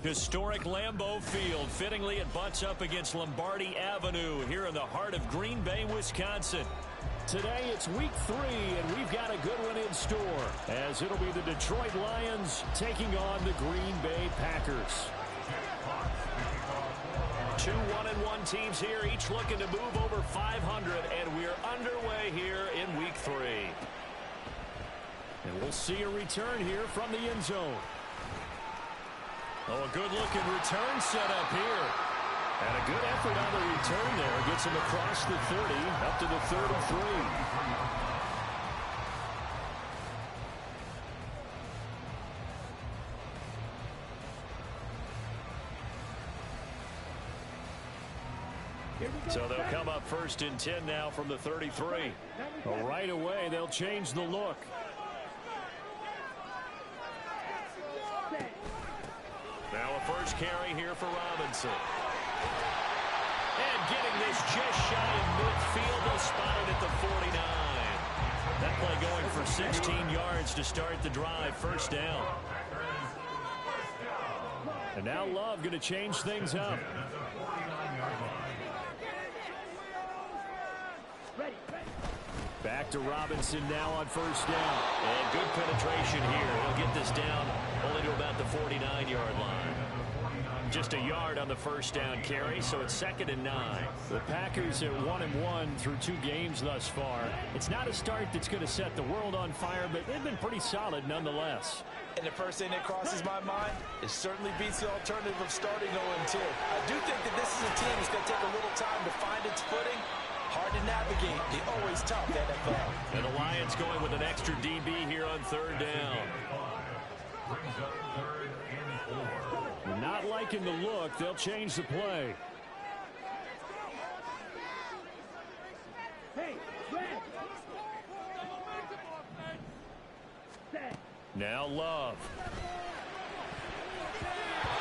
Historic Lambeau Field. Fittingly, it butts up against Lombardi Avenue here in the heart of Green Bay, Wisconsin. Today, it's week 3, and we've got a good one in store, as it'll be the Detroit Lions taking on the Green Bay Packers. 2 1-1 teams here, each looking to move over 500, and we're underway here in week 3. And we'll see a return here from the end zone. Oh, a good-looking return set up here. And a good effort on the return there. Gets him across the 30, up to the 33. So they'll come up first and 10 now from the 33. Well, right away, they'll change the look. Now a first carry here for Robinson. And getting this just shy of midfield. They'll spot it at the 49. That play going for 16 yards to start the drive. First down. And now Love going to change things up. Back to Robinson now on first down. And good penetration here. He'll get this down only to about the 49-yard line. Just a yard on the first down carry, so it's 2nd and 9. The Packers at 1-1 through 2 games thus far. It's not a start that's going to set the world on fire, but they've been pretty solid nonetheless. And the first thing that crosses my mind, it certainly beats the alternative of starting 0-2. I do think that this is a team that's going to take a little time to find its footing. Hard to navigate. The always tough NFL. And the Lions going with an extra DB here on 3rd down. Not liking the look. They'll change the play. Now Love.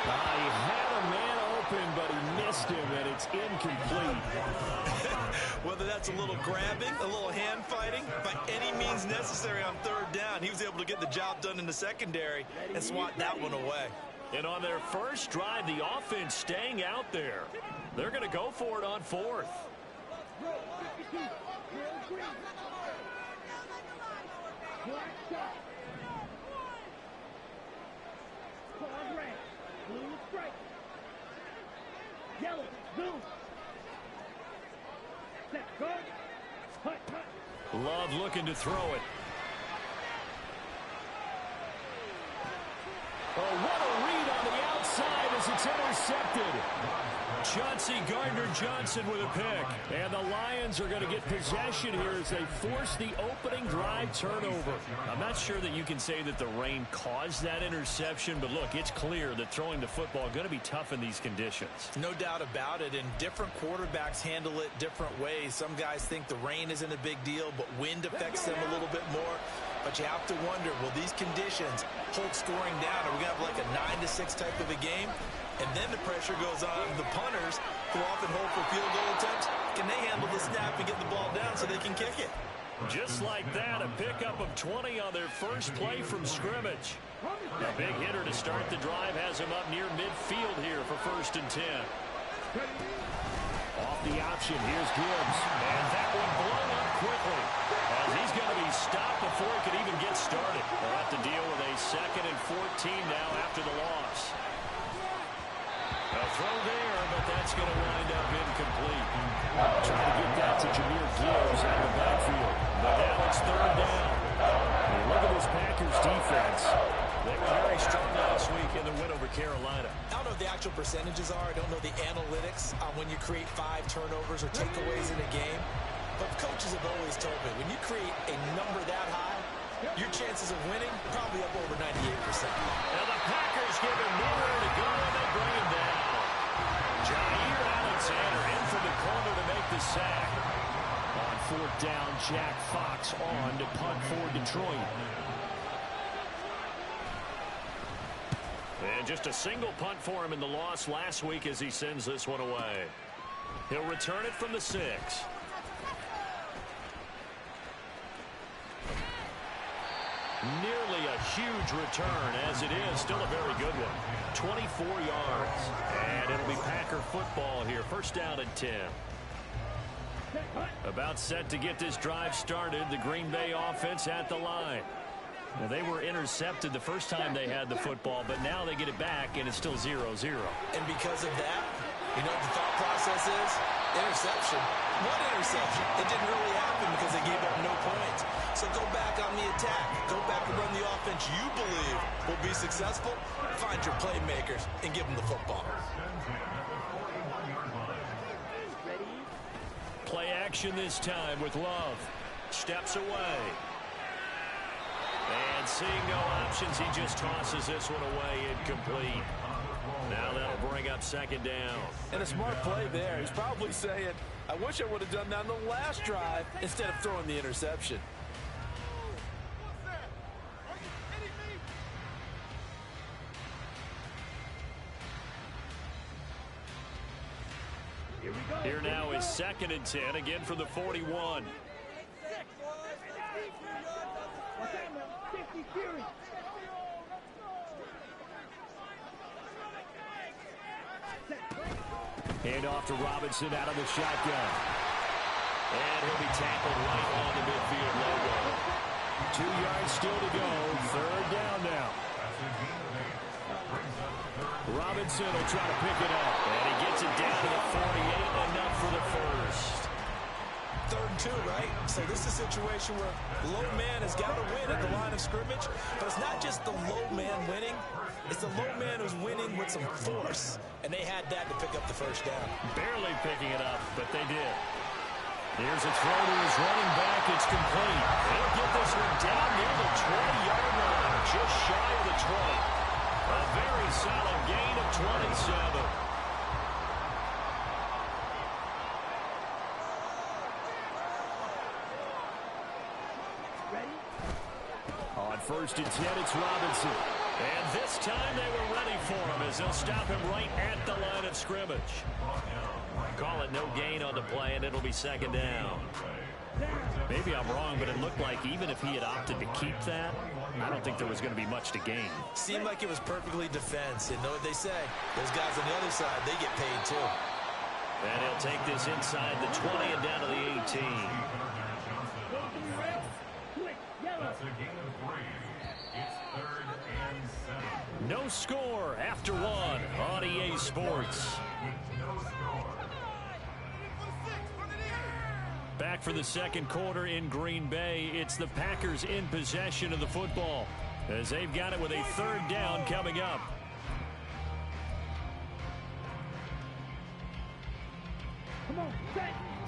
He had a man open, but he missed him, and it's incomplete. Whether that's a little grabbing, a little hand fighting, by any means necessary on 3rd down, he was able to get the job done in the secondary and swat that one away. And on their first drive, the offense staying out there. They're going to go for it on 4th. Love looking to throw it. Oh, what a read on the outside as it's intercepted. Chauncey Gardner-Johnson with a pick. And the Lions are going to get possession here as they force the opening drive turnover. I'm not sure that you can say that the rain caused that interception, but look, it's clear that throwing the football is going to be tough in these conditions. No doubt about it, and different quarterbacks handle it different ways. Some guys think the rain isn't a big deal, but wind affects them a little bit more. But you have to wonder, will these conditions hold scoring down? Are we going to have like a 9-6 type of a game? And then the pressure goes on the punters, who often hold for field goal attempts. Can they handle the snap and get the ball down so they can kick it? Just like that, a pickup of 20 on their first play from scrimmage. A big hitter to start the drive has him up near midfield here for 1st and 10. Off the option, here's Gibbs. And that one blown up quickly, as he's going to be stopped before he could even get started. They'll have to deal with a 2nd and 14 now after the loss. A throw there, but that's going to wind up incomplete. Trying to get that to Jahmyr Gibbs out of the backfield. But now it's 3rd down. And look at this Packers defense. They were very strong last week in the win over Carolina. I don't know what the actual percentages are. I don't know the analytics on when you create 5 turnovers or takeaways in a game. But coaches have always told me, when you create a number that high, your chances of winning probably up over 98%. Now the Packers give him nowhere to go, and they bring him down. Jair Alexander in from the corner to make the sack. On 4th down, Jack Fox on to punt for Detroit. And just a single punt for him in the loss last week as he sends this one away. He'll return it from the 6. Nearly a huge yardage return, as it is still a very good one. 24 yards. And it'll be Packer football here. First down and 10. About set to get this drive started. The Green Bay offense at the line. Well, they were intercepted the first time they had the football, but now they get it back, and it's still 0-0. And because of that, you know what the thought process is? Interception. What interception? It didn't really happen because they gave up no points. So go back on the attack. Go back and run the offense you believe will be successful. Find your playmakers and give them the football. Play action this time with Love. Steps away. And seeing no options, he just tosses this one away incomplete. Now that'll bring up second down. And a smart play there. He's probably saying, I wish I would have done that on the last drive instead of throwing the interception. Here now is second and 10, again from the 41. Hand off to Robinson out of the shotgun. And he'll be tackled right on the midfield logo. 2 yards still to go. Third down now. Robinson will try to pick it up. And he gets it down to the 48, enough for the first. 3rd and 2, right? So this is a situation where low man has got to win at the line of scrimmage. But it's not just the low man winning. It's the low man who's winning with some force. And they had that to pick up the first down. Barely picking it up, but they did. Here's a throw to his running back. It's complete. He'll get this one down near the 20-yard line, just shy of the 20. A very solid gain of 27. On 1st and 10, it's Robinson. And this time they were ready for him as they'll stop him right at the line of scrimmage. Call it no gain on the play, and it'll be second down. Maybe I'm wrong, but it looked like even if he had opted to keep that, I don't think there was going to be much to gain. Seemed like it was perfectly defense. And know what they say? Those guys on the other side, they get paid too. And he'll take this inside the 20 and down to the 18. No score after one on EA Sports. Back for the second quarter in Green Bay. It's the Packers in possession of the football as they've got it with a third down coming up.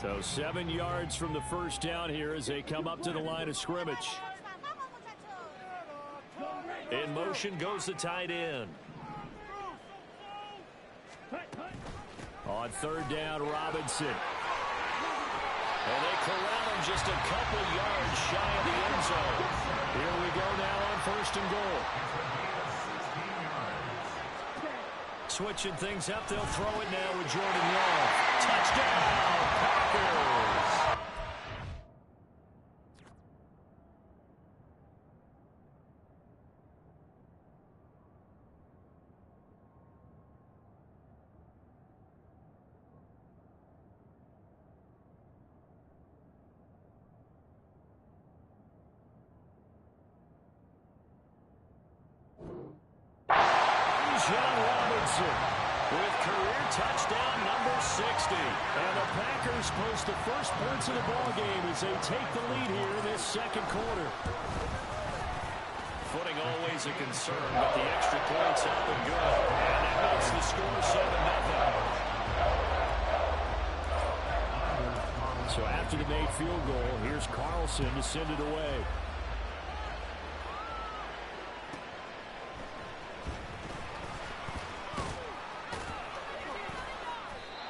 So 7 yards from the first down here as they come up to the line of scrimmage. In motion goes the tight end. On third down, Robinson. And they corral him just a couple yards shy of the end zone. Here we go now on 1st and goal. Switching things up, they'll throw it now with Jordan Love. Touchdown, Packers! With career touchdown number 60. And the Packers post the first points of the ballgame as they take the lead here in this second quarter. Footing always a concern, but the extra points up and good. And that makes the score 7-0. So after the made field goal, here's Carlson to send it away.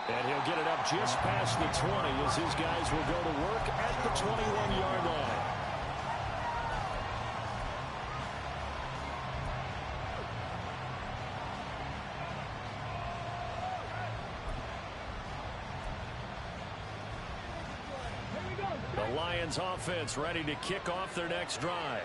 And he'll get it up just past the 20 as his guys will go to work at the 21-yard line. The Lions offense ready to kick off their next drive.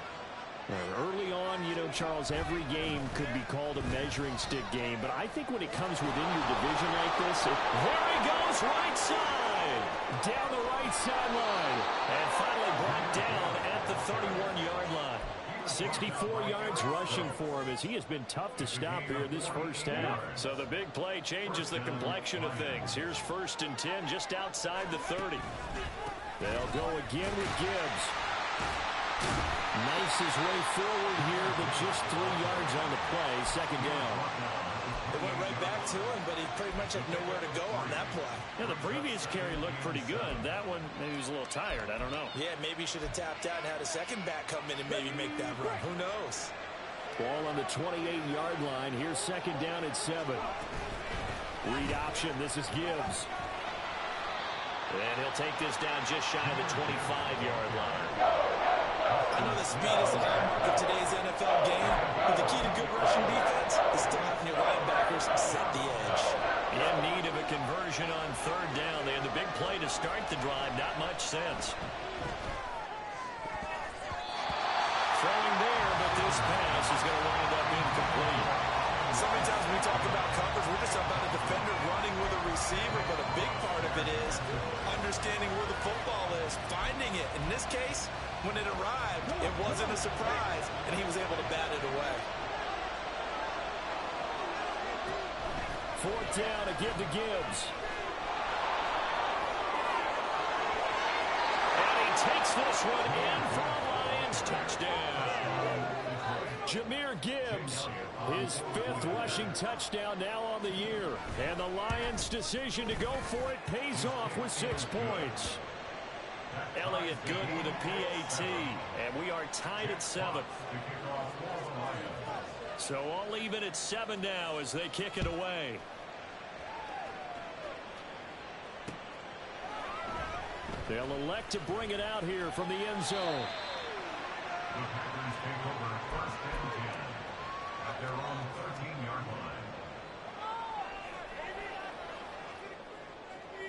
Early on, you know, Charles, every game could be called a measuring stick game. But I think when it comes within your division like this, there he goes, right side. Down the right sideline. And finally brought down at the 31-yard line. 64 yards rushing for him as he has been tough to stop here this first half. So the big play changes the complexion of things. Here's 1st and 10 just outside the 30. They'll go again with Gibbs. Nice his way forward here, but just 3 yards on the play. 2nd down. They went right back to him, but he pretty much had nowhere to go on that play. Yeah, the previous carry looked pretty good. That one, maybe he was a little tired. I don't know. Yeah, maybe he should have tapped out and had a second back come in and maybe make that run. Who knows? Ball on the 28-yard line. Here's 2nd down at 7. Read option. This is Gibbs. And he'll take this down just shy of the 25-yard line. I know the speed is the hallmark of today's NFL game, but the key to good rushing defense is still having your linebackers set the edge. In need of a conversion on 3rd down. They had the big play to start the drive. Not much sense. Throwing there, but this pass is going to wind up incomplete. So many times when we talk about coverage, we're just about a defender running with a receiver, but a big part of it is understanding where the football is, finding it. In this case, when it arrived, it wasn't a surprise, and he was able to bat it away. 4th down to give to Gibbs. And he takes this one in for a Lions touchdown. Jahmyr Gibbs, his 5th rushing touchdown now on the year. And the Lions' decision to go for it pays off with 6 points. Elliott good with a PAT, and we are tied at 7. So all even at 7 now as they kick it away. They'll elect to bring it out here from the end zone. The Packers take over 1st and 10 at their own 13-yard line.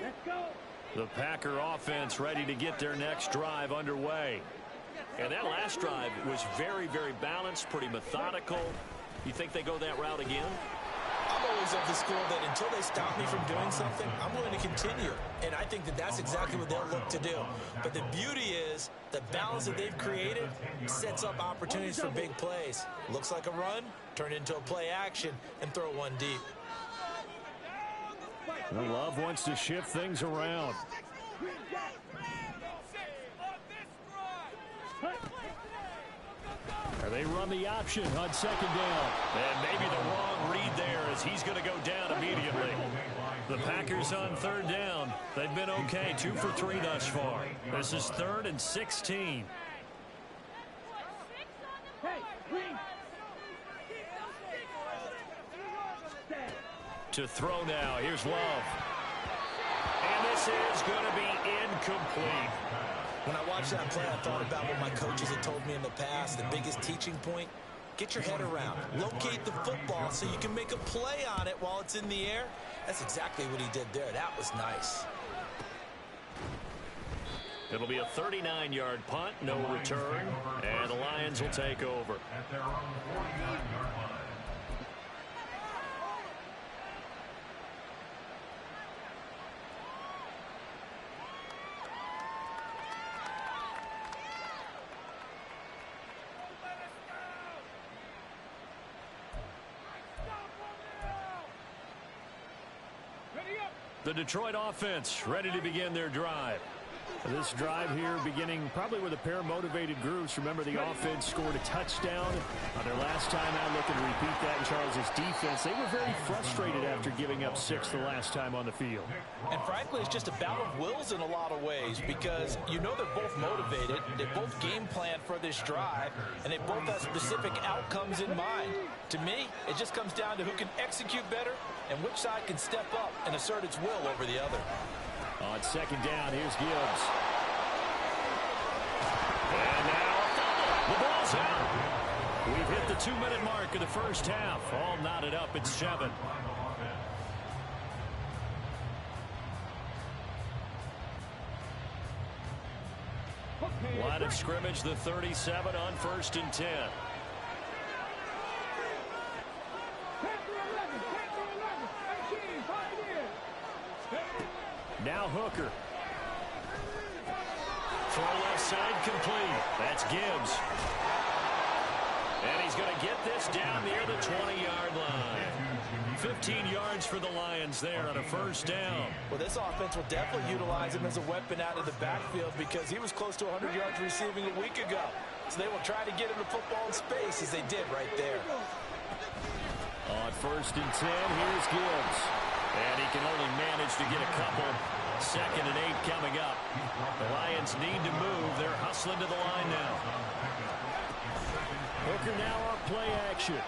Let's go. The Packer offense ready to get their next drive underway. And that last drive was very, very balanced, pretty methodical. You think they go that route again? I'm always of the school that until they stop me from doing something, I'm going to continue. And I think that that's exactly what they'll look to do. But the beauty is the balance that they've created sets up opportunities for big plays. Looks like a run, turn into a play action, and throw one deep. Love wants to shift things around. They run the option on 2nd down. And maybe the wrong read there as he's going to go down immediately. The Packers on 3rd down. They've been okay, 2 for 3 thus far. This is 3rd and 16. To throw now. Here's Love. And this is going to be incomplete. When I watched that play, I thought about what my coaches had told me in the past. The biggest teaching point, get your head around. Locate the football so you can make a play on it while it's in the air. That's exactly what he did there. That was nice. It'll be a 39-yard punt, no return, and the Lions will take over. At their own 49-yard line. The Detroit offense ready to begin their drive. This drive here beginning probably with a pair of motivated groups. Remember, the offense scored a touchdown on their last time out. Looking to repeat that in Charles's defense. They were very frustrated after giving up 6 the last time on the field. And frankly, it's just a battle of wills in a lot of ways because you know they're both motivated. They both game plan for this drive, and they both have specific outcomes in mind. To me, it just comes down to who can execute better and which side can step up and assert its will over the other. On 2nd down, here's Gibbs. And now the ball's out. We've hit the 2-minute mark of the first half. All knotted up at 7. Line of scrimmage, the 37 on 1st and 10. Now Hooker. Throw left side complete. That's Gibbs. And he's going to get this down near the 20-yard line. 15 yards for the Lions there on a 1st down. Well, this offense will definitely utilize him as a weapon out of the backfield because he was close to 100 yards receiving a week ago. So they will try to get him the football in space as they did right there. On 1st and 10, here's Gibbs. And he can only manage to get a couple. 2nd and 8 coming up. The Lions need to move. They're hustling to the line now. Hooker now on play action.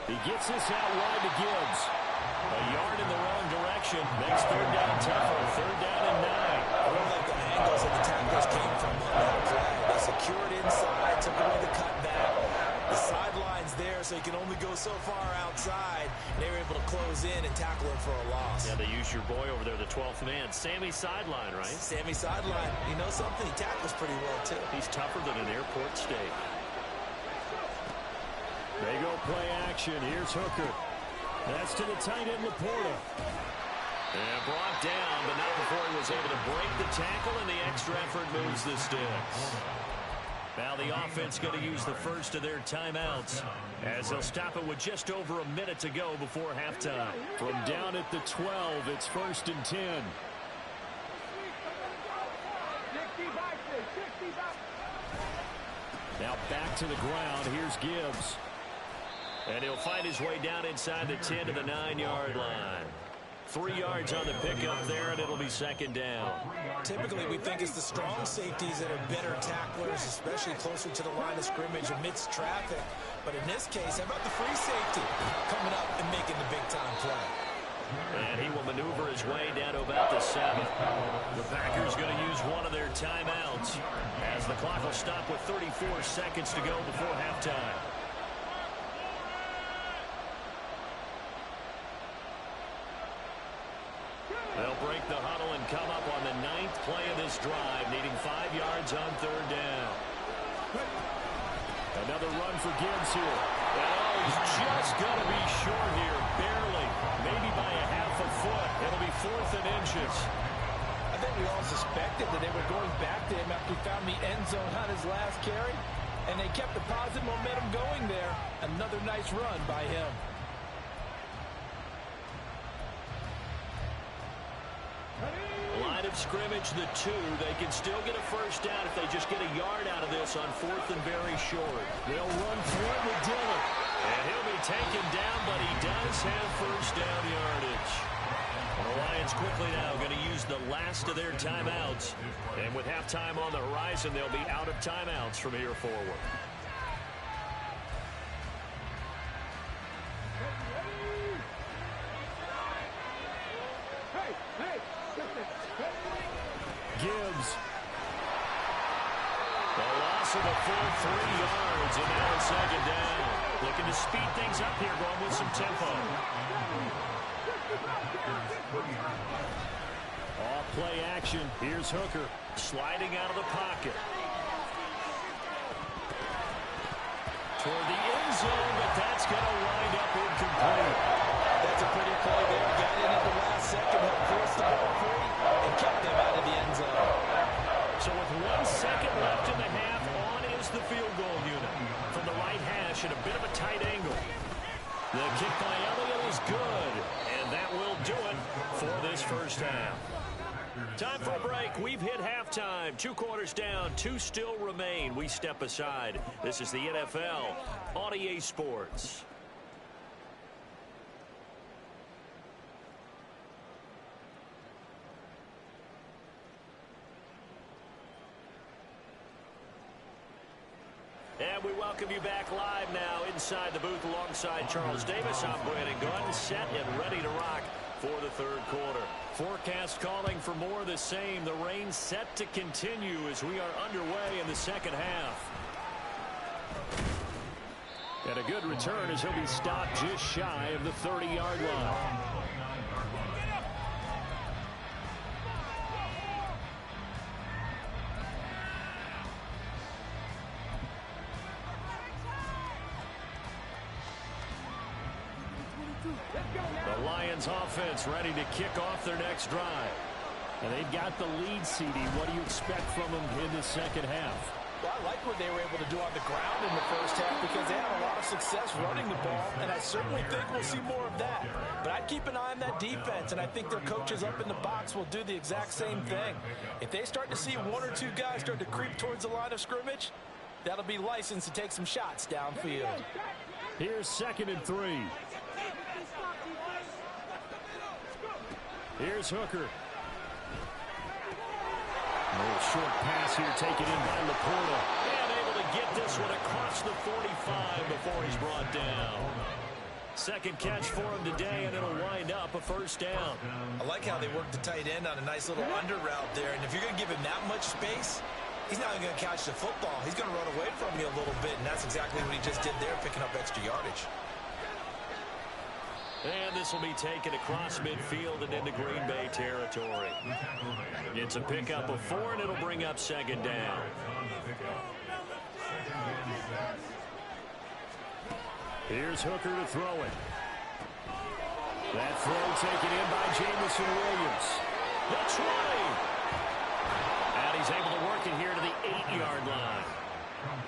He gets this out wide to Gibbs. A yard in the wrong direction. Makes 3rd down tougher. 3rd down and 9. I don't like the angles that the tacklers came from on that play. They secured inside, took away the cutback. The sideline's there, so he can only go so far outside. They were able to close in and tackle him for a loss. Yeah, they use your boy over there, the 12th man. Sammy Sideline, right? Sammy Sideline. You know something? He tackles pretty well, too. He's tougher than an airport steak. They go play action. Here's Hooker. That's to the tight end, Laporta. And brought down, but not before he was able to break the tackle, and the extra effort moves the sticks. Now the offense going to use the first of their timeouts as they'll stop it with just over a minute to go before halftime. From down at the 12, it's 1st and 10. Now back to the ground. Here's Gibbs. And he'll find his way down inside the 10 to the 9-yard line. 3 yards on the pickup there, and it'll be 2nd down. Typically, we think it's the strong safeties that are better tacklers, especially closer to the line of scrimmage amidst traffic. But in this case, how about the free safety coming up and making the big-time play? And he will maneuver his way down to about the 7. The Packers going to use one of their timeouts as the clock will stop with 34 seconds to go before halftime. They'll break the huddle and come up on the 9th play of this drive, needing 5 yards on 3rd down. Another run for Gibbs here. Oh, he's just going to be short here, barely, maybe by a half a foot. It'll be 4th and inches. I think we all suspected that they were going back to him after he found the end zone on his last carry, and they kept the positive momentum going there. Another nice run by him. Line of scrimmage, the 2. They can still get a 1st down if they just get a yard out of this on 4th and very short. They'll run for it with Dillon. And he'll be taken down, but he does have 1st down yardage. And the Lions quickly now going to use the last of their timeouts. And with halftime on the horizon, they'll be out of timeouts from here forward. Gibbs. The loss of the full 3 yards, and now it's 2nd down. Looking to speed things up here, going with some tempo. Off play action. Here's Hooker sliding out of the pocket. Toward the end zone, but that's going to wind up incomplete. That's a pretty play there. Got in at the last second, helped force the ball free, and kept them out of the end zone. So with 1 second left in the half, on is the field goal unit. From the right hash at a bit of a tight angle. The kick by Elliott is good, and that will do it for this 1st half. Time for a break. We've hit halftime. 2 quarters down, 2 still remain. We step aside. This is the NFL on EA Sports. And we welcome you back live now inside the booth alongside Charles Davis. I'm Brandon Gunn, set and ready to rock for the 3rd quarter. Forecast calling for more of the same. The rain set to continue as we are underway in the 2nd half. And a good return as he'll be stopped just shy of the 30-yard line. The Lions offense ready to kick off their next drive. And they've got the lead, CD. What do you expect from them in the second half? Well, I like what they were able to do on the ground in the first half because they had a lot of success running the ball, and I certainly think we'll see more of that. But I'd keep an eye on that defense, and I think their coaches up in the box will do the exact same thing. If they start to see one or two guys start to creep towards the line of scrimmage, that'll be licensed to take some shots downfield. Here's 2nd and 3. Here's Hooker. A little short pass here taken in by Laporta. And able to get this one across the 45 before he's brought down. Second catch for him today, and it'll wind up a first down. I like how they work the tight end on a nice little under route there. And if you're going to give him that much space, he's not even going to catch the football. He's going to run away from you a little bit, and that's exactly what he just did there, picking up extra yardage. And this will be taken across midfield and into Green Bay territory. It's a pickup of 4, and it'll bring up 2nd down. Here's Hooker to throw it. That throw taken in by Jamison Williams. The 20. And he's able to work it here to the 8-yard line.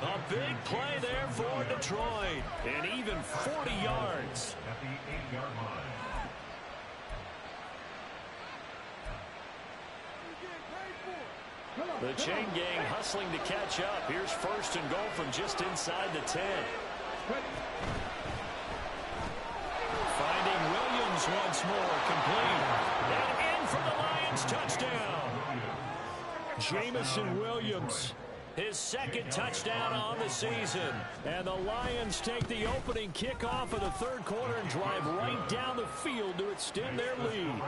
A big play there for Detroit. And even 40 yards. At the 8-yard line. The chain gang hustling to catch up. Here's 1st and goal from just inside the 10. Finding Williams once more, complete. And in for the Lions, touchdown. Jamison Williams, his 2nd touchdown on the season. And the Lions take the opening kickoff of the 3rd quarter and drive right down the field to extend their lead.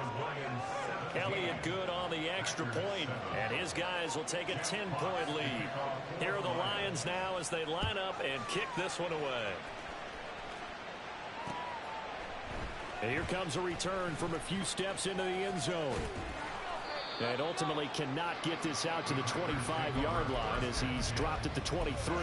Elliott good on the extra point, and his guys will take a 10-point lead. Here are the Lions now as they line up and kick this one away. And here comes a return from a few steps into the end zone. And ultimately cannot get this out to the 25-yard line as he's dropped at the 23.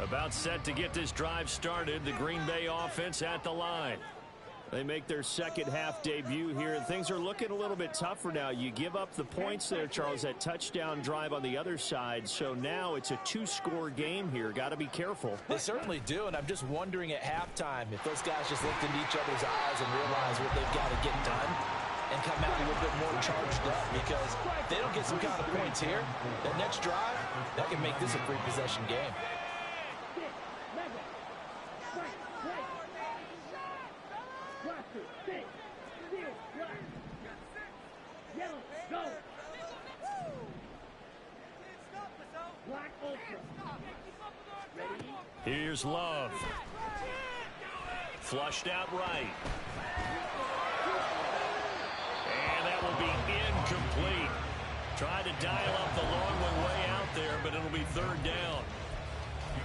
About set to get this drive started. The Green Bay offense at the line. They make their second half debut here, and things are looking a little bit tougher now. You give up the points there, Charles, that touchdown drive on the other side. So now it's a 2-score game here. Got to be careful. They certainly do, and I'm just wondering at halftime if those guys just looked into each other's eyes and realized what they've got to get done and come out a little bit more charged up, because if they don't get some kind of points here, that next drive, that can make this a free-possession game. Here's Love. Flushed out right. And that will be incomplete. Tried to dial up the long one way out there, but it'll be 3rd down.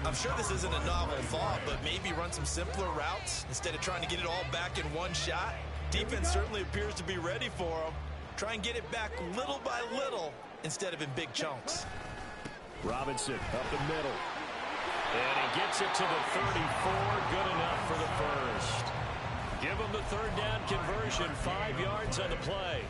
I'm sure this isn't a novel thought, but maybe run some simpler routes instead of trying to get it all back in one shot. Defense certainly appears to be ready for them. Try and get it back little by little instead of in big chunks. Robinson up the middle. And he gets it to the 34. Good enough for the first. Give him the 3rd down conversion. 5 yards on the play.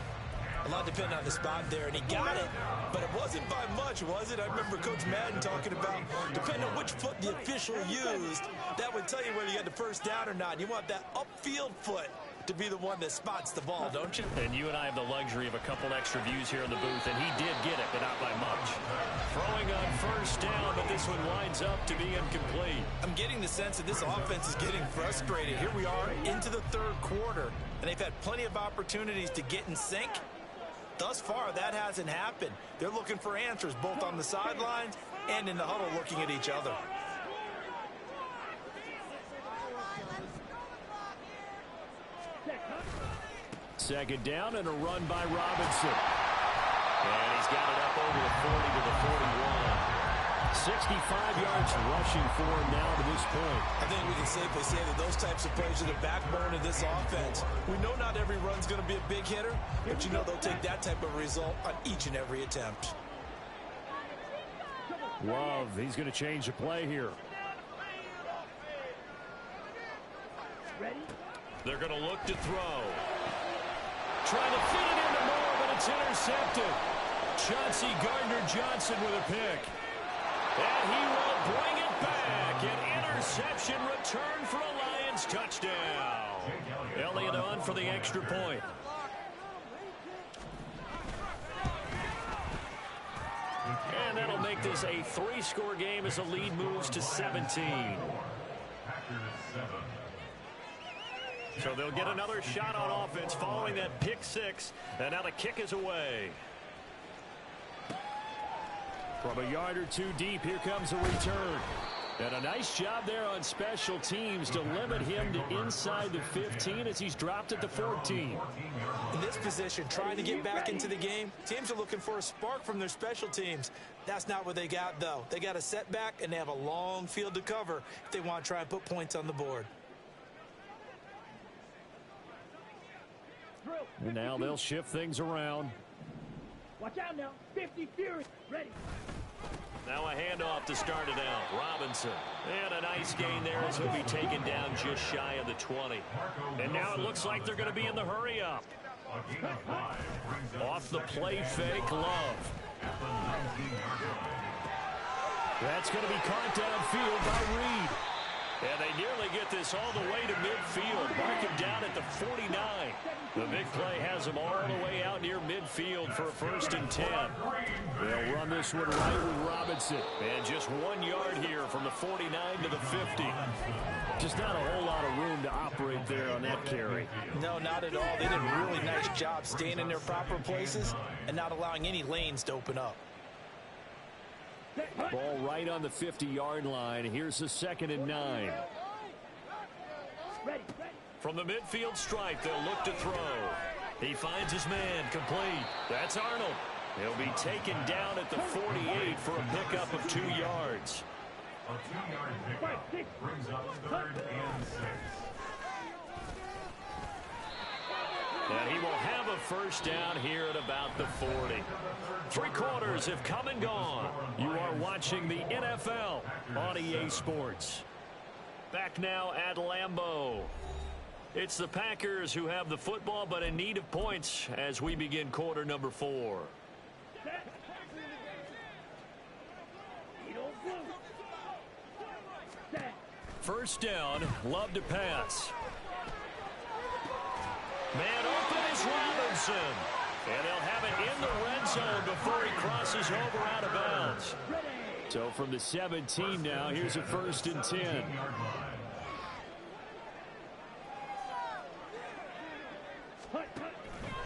A lot depended on the spot there, and he got it, but it wasn't by much, was it? I remember Coach Madden talking about, depending on which foot the official used, that would tell you whether you got the first down or not. You want that upfield foot to be the one that spots the ball, don't you? And you and I have the luxury of a couple extra views here in the booth, and he did get it, but not by much. Throwing on 1st down, but this one winds up to be incomplete. I'm getting the sense that this offense is getting frustrated. Here we are into the 3rd quarter, and they've had plenty of opportunities to get in sync. Thus far, that hasn't happened. They're looking for answers both on the sidelines and in the huddle looking at each other. Second down and a run by Robinson. And he's got it up over the 40 to the 41. 65 yards rushing for him now to this point. I think we can safely say that those types of plays are the backbone of this offense. We know not every run's going to be a big hitter, but you know they'll take that type of result on each and every attempt. Love, he's going to change the play here. They're going to look to throw. Trying to fit it into Moore, but it's intercepted. Chauncey Gardner-Johnson with a pick. And he will bring it back. An interception return for a Lions touchdown. Elliott on for the extra point. And that'll make this a 3-score game as the lead moves to 17. So they'll get another shot on offense following that pick 6. And now the kick is away. From a yard or two deep, here comes a return. And a nice job there on special teams to limit him to inside the 15 as he's dropped at the 14. In this position, trying to get back into the game, teams are looking for a spark from their special teams. That's not what they got, though. They got a setback, and they have a long field to cover if they want to try and put points on the board. And now they'll shift things around. Watch out now. 50 Fury. Ready. Now a handoff to start it out. Robinson. And a nice gain there as he'll be taken down just shy of the 20. And now it looks like they're going to be in the hurry up. Off the play fake, Love. That's going to be caught downfield by Reed. And they nearly get this all the way to midfield. Mark him down at the 49. The big play has him all the way out near midfield for a 1st and 10. They'll run this one right with Robinson. And just 1 yard here from the 49 to the 50. Just not a whole lot of room to operate there on that carry. No, not at all. They did a really nice job staying in their proper places and not allowing any lanes to open up. Ball right on the 50-yard line. Here's the 2nd and 9. From the midfield stripe, they'll look to throw. He finds his man, complete. That's Arnold. He'll be taken down at the 48 for a pickup of 2 yards. A 2-yard pickup brings up 3rd and 6. And he will have a 1st down here at about the 40. 3 quarters have come and gone. You are watching the NFL on EA Sports. Back now at Lambeau. It's the Packers who have the football, but in need of points as we begin quarter number 4. First down, Love to pass. Man open is Robinson. And they'll have it in the red zone before he crosses over out of bounds. So from the 17 now, here's a 1st and 10.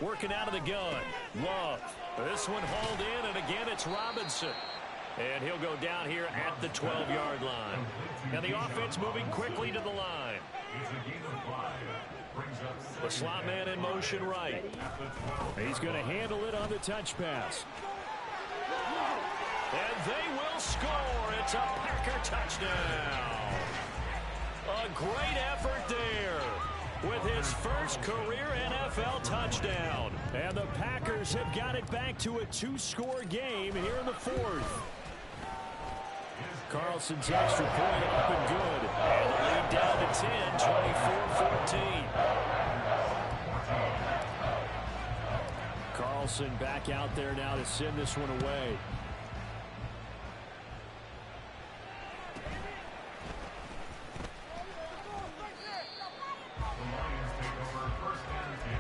Working out of the gun. Love. This one hauled in, and again it's Robinson. And he'll go down here at the 12-yard line. Now the offense moving quickly to the line. The slot man in motion right. He's going to handle it on the touch pass. And they will score. It's a Packer touchdown. A great effort there with his first career NFL touchdown. And the Packers have got it back to a 2-score game here in the 4th. Carlson's extra point up and good. And the lead down to 10, 24-14. Carlson back out there now to send this one away. The Lions take over 1st and 10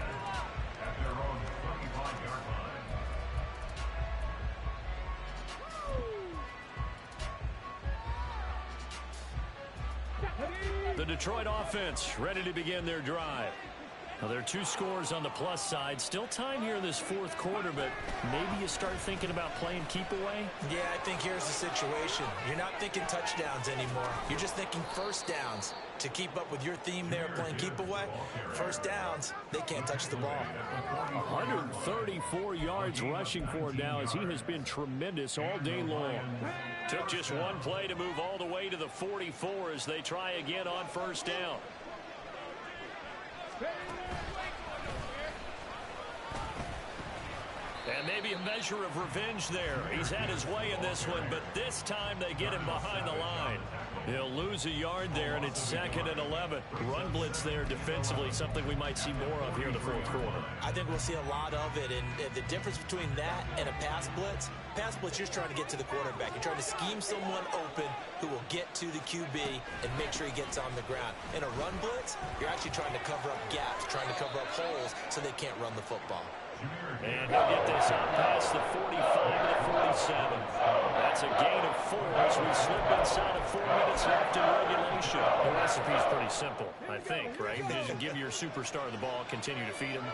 at their own 25-yard line. The Detroit offense ready to begin their drive. Now, there are 2 scores on the plus side. Still time here in this 4th quarter, but maybe you start thinking about playing keep away? Yeah, I think here's the situation. You're not thinking touchdowns anymore. You're just thinking 1st downs. To keep up with your theme there, playing keep away, 1st downs, they can't touch the ball. 134 yards rushing for him now as he has been tremendous all day long. Took just 1 play to move all the way to the 44 as they try again on 1st down. And maybe a measure of revenge there. He's had his way in this one, but this time they get him behind the line. He'll lose a yard there, and it's 2nd and 11. Run blitz there defensively, something we might see more of here in the fourth quarter. I think we'll see a lot of it, and the difference between that and a pass blitz, you're trying to get to the quarterback. You're trying to scheme someone open who will get to the QB and make sure he gets on the ground. In a run blitz, you're actually trying to cover up gaps, trying to cover up holes so they can't run the football. And he'll get this out past the 45 to the 47. That's a gain of 4 as we slip inside of 4 minutes left in regulation. The recipe's pretty simple, I think, right? Just give your superstar the ball, continue to feed him.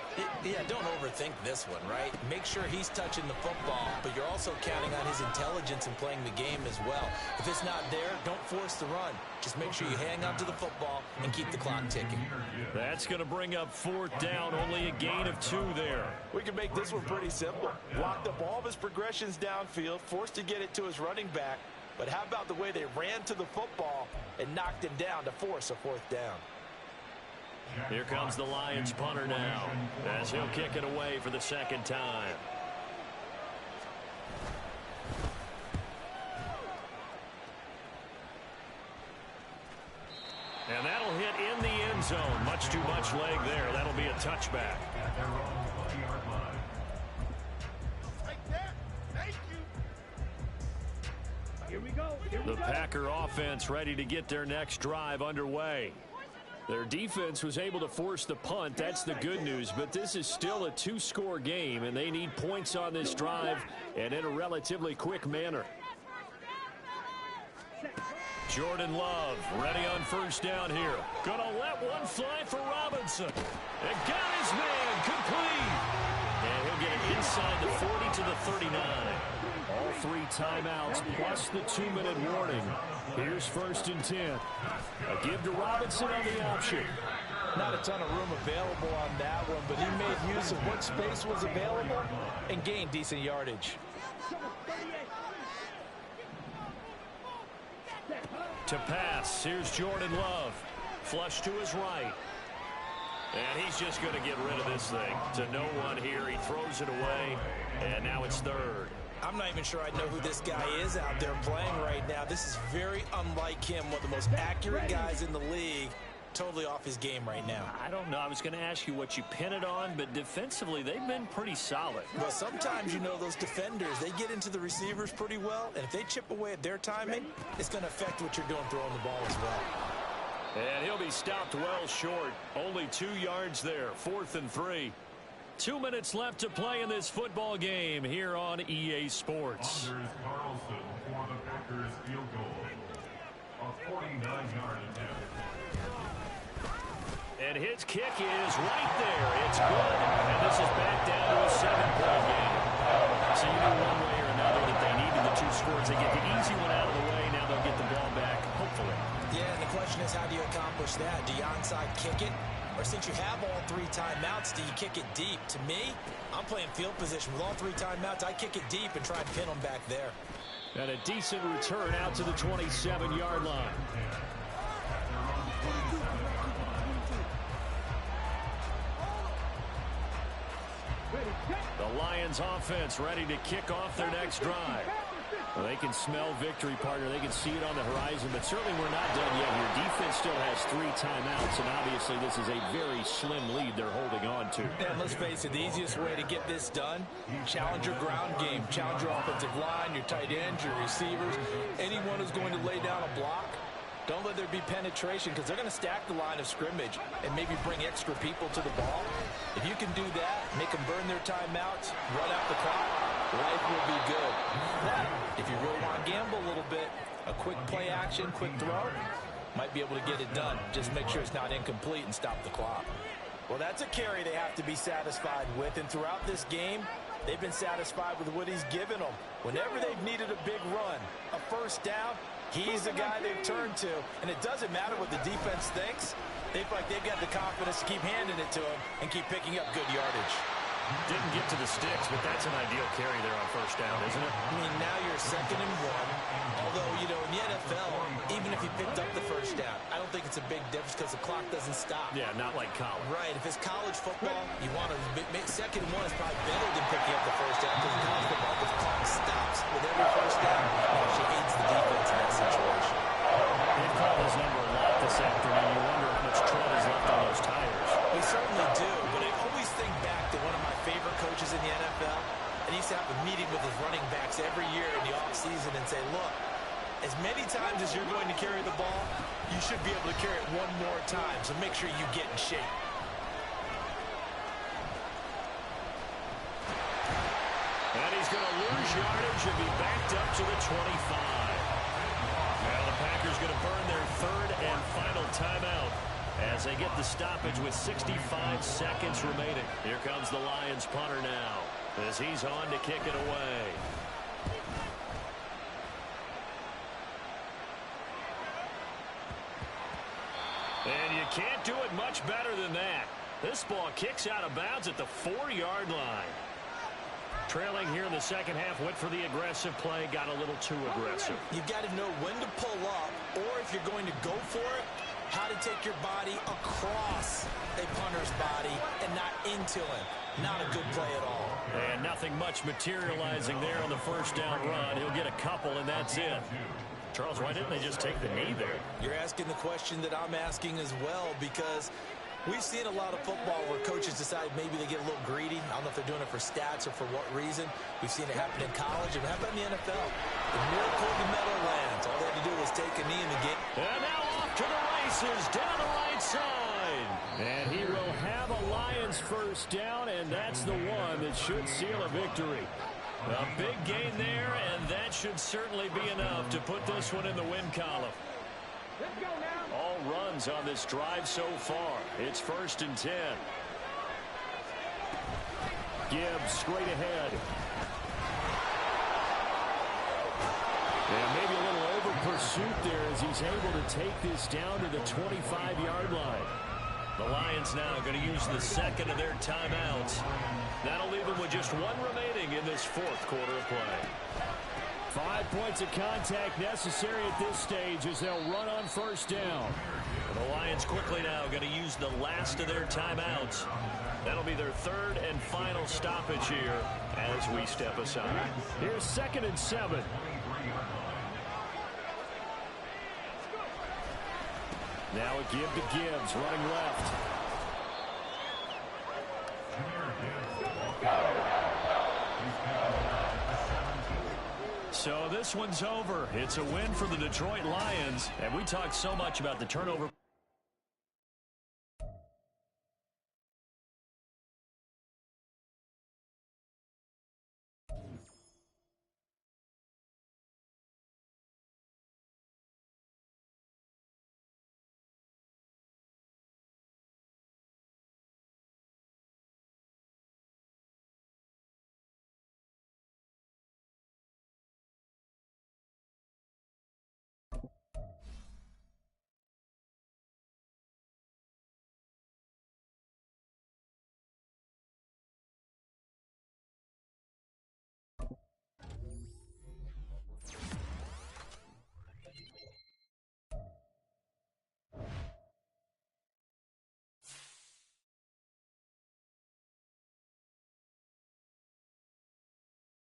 Yeah, don't overthink this one, right? Make sure he's touching the football, but you're also counting on his intelligence in playing the game as well. If it's not there, don't force the run. Just make sure you hang on to the football and keep the clock ticking. That's going to bring up 4th down, only a gain of 2 there. We can make this one pretty simple. Blocked up all of his progressions downfield, forced to get it to his running back. But how about the way they ran to the football and knocked him down to force a 4th down? Here comes the Lions punter now, as he'll kick it away for the 2nd time. And that'll hit in the end zone. Much too much leg there. That'll be a touchback. Here we go. The Packer offense ready to get their next drive underway. Their defense was able to force the punt. That's the good news. But this is still a 2-score game, and they need points on this drive and in a relatively quick manner. Jordan Love ready on 1st down here. Gonna let one fly for Robinson. And got his man complete. And he'll get it inside the 40 to the 39. All 3 timeouts plus the 2-minute warning. Here's 1st and 10. A give to Robinson on the option. Not a ton of room available on that one, but he made use of what space was available and gained decent yardage. To pass, here's Jordan Love. Flush to his right. And he's just going to get rid of this thing. To no one here, he throws it away, and now it's 3rd. I'm not even sure I know who this guy is out there playing right now. This is very unlike him, one of the most accurate guys in the league. Totally off his game right now. I don't know. I was going to ask you what you pin it on, but defensively, they've been pretty solid. Well, sometimes, those defenders, they get into the receivers pretty well, and if they chip away at their timing, it's going to affect what you're doing throwing the ball as well. And he'll be stopped well short. Only 2 yards there. 4th and 3. 2 minutes left to play in this football game here on EA Sports. Anders Carlson for the Packers field goal. A 49-yard attempt. And his kick is right there. It's good. And this is back down to a 7-point game. So you knew one way or another that they needed the 2 scores. They get the easy one out of the way. Now they'll get the ball back, hopefully. Yeah, and the question is, how do you accomplish that? Do you onside kick it? Or since you have all 3 timeouts, do you kick it deep? To me, I'm playing field position. With all 3 timeouts, I kick it deep and try and pin them back there. And a decent return out to the 27-yard line. The Lions offense ready to kick off their next drive. Well, they can smell victory, partner. They can see it on the horizon, but certainly we're not done yet here. Defense still has 3 timeouts, and obviously this is a very slim lead they're holding on to. And let's face it, the easiest way to get this done, challenge your ground game, challenge your offensive line, your tight ends, your receivers, anyone who's going to lay down a block. Don't let there be penetration, because they're going to stack the line of scrimmage and maybe bring extra people to the ball. If you can do that, make them burn their timeouts, run out the clock, life will be good. Now, if you really want to gamble a little bit, a quick play action, quick throw, might be able to get it done. Just make sure it's not incomplete and stop the clock. Well, that's a carry they have to be satisfied with, and throughout this game, they've been satisfied with what he's given them. Whenever they've needed a big run, a 1st down, he's the guy they've turned to, and it doesn't matter what the defense thinks. They feel like they've got the confidence to keep handing it to him and keep picking up good yardage. Didn't get to the sticks, but that's an ideal carry there on first down, isn't it? I mean, now you're 2nd and 1. Although, you know, in the NFL, even if you picked up the first down, I don't think it's a big difference because the clock doesn't stop. Yeah, not like college. Right. If it's college football, you want to make 2nd and 1 is probably better than picking up the first down because in college football, the clock stops with every first down. She hates the defense in that situation. They've called his number a lot this afternoon. You wonder how much tread is left on those tires. We certainly do, but I always think back to one of my favorite coaches in the NFL, and he used to have a meeting with his running backs every year in the offseason and say, look, as many times as you're going to carry the ball, you should be able to carry it one more time, so make sure you get in shape. And he's going to lose yardage and be backed up to the 25. Now the Packers going to burn their 3rd and final timeout as they get the stoppage with 65 seconds remaining. Here comes the Lions punter now as he's on to kick it away. And you can't do it much better than that. This ball kicks out of bounds at the 4-yard line. Trailing here in the second half, went for the aggressive play, got a little too aggressive. You've got to know when to pull up, or if you're going to go for it, how to take your body across a punter's body and not into him. Not a good play at all. And nothing much materializing there on the first down run. He'll get a couple, and that's it. Charles, why didn't they just take the knee there? You're asking the question that I'm asking as well, because we've seen a lot of football where coaches decide maybe they get a little greedy. I don't know if they're doing it for stats or for what reason. We've seen it happen in college, and how about in the NFL? The miracle of the Meadowlands. All they had to do was take a knee in the game. And now off to the races, down the right side. And he will have a Lions first down, and that's the one that should seal a victory. A big gain there, and that should certainly be enough to put this one in the win column. Let's go now. All runs on this drive so far. It's 1st and 10. Gibbs straight ahead. And maybe a little over pursuit there as he's able to take this down to the 25-yard line. The Lions now going to use the 2nd of their timeouts. That'll leave them with just 1 remaining in this 4th quarter of play. 5 points of contact necessary at this stage as they'll run on first down. And the Lions quickly now going to use the last of their timeouts. That'll be their 3rd and final stoppage here as we step aside. Here's 2nd and 7. Now a give to Gibbs, running left. So this one's over. It's a win for the Detroit Lions, and we talked so much about the turnover.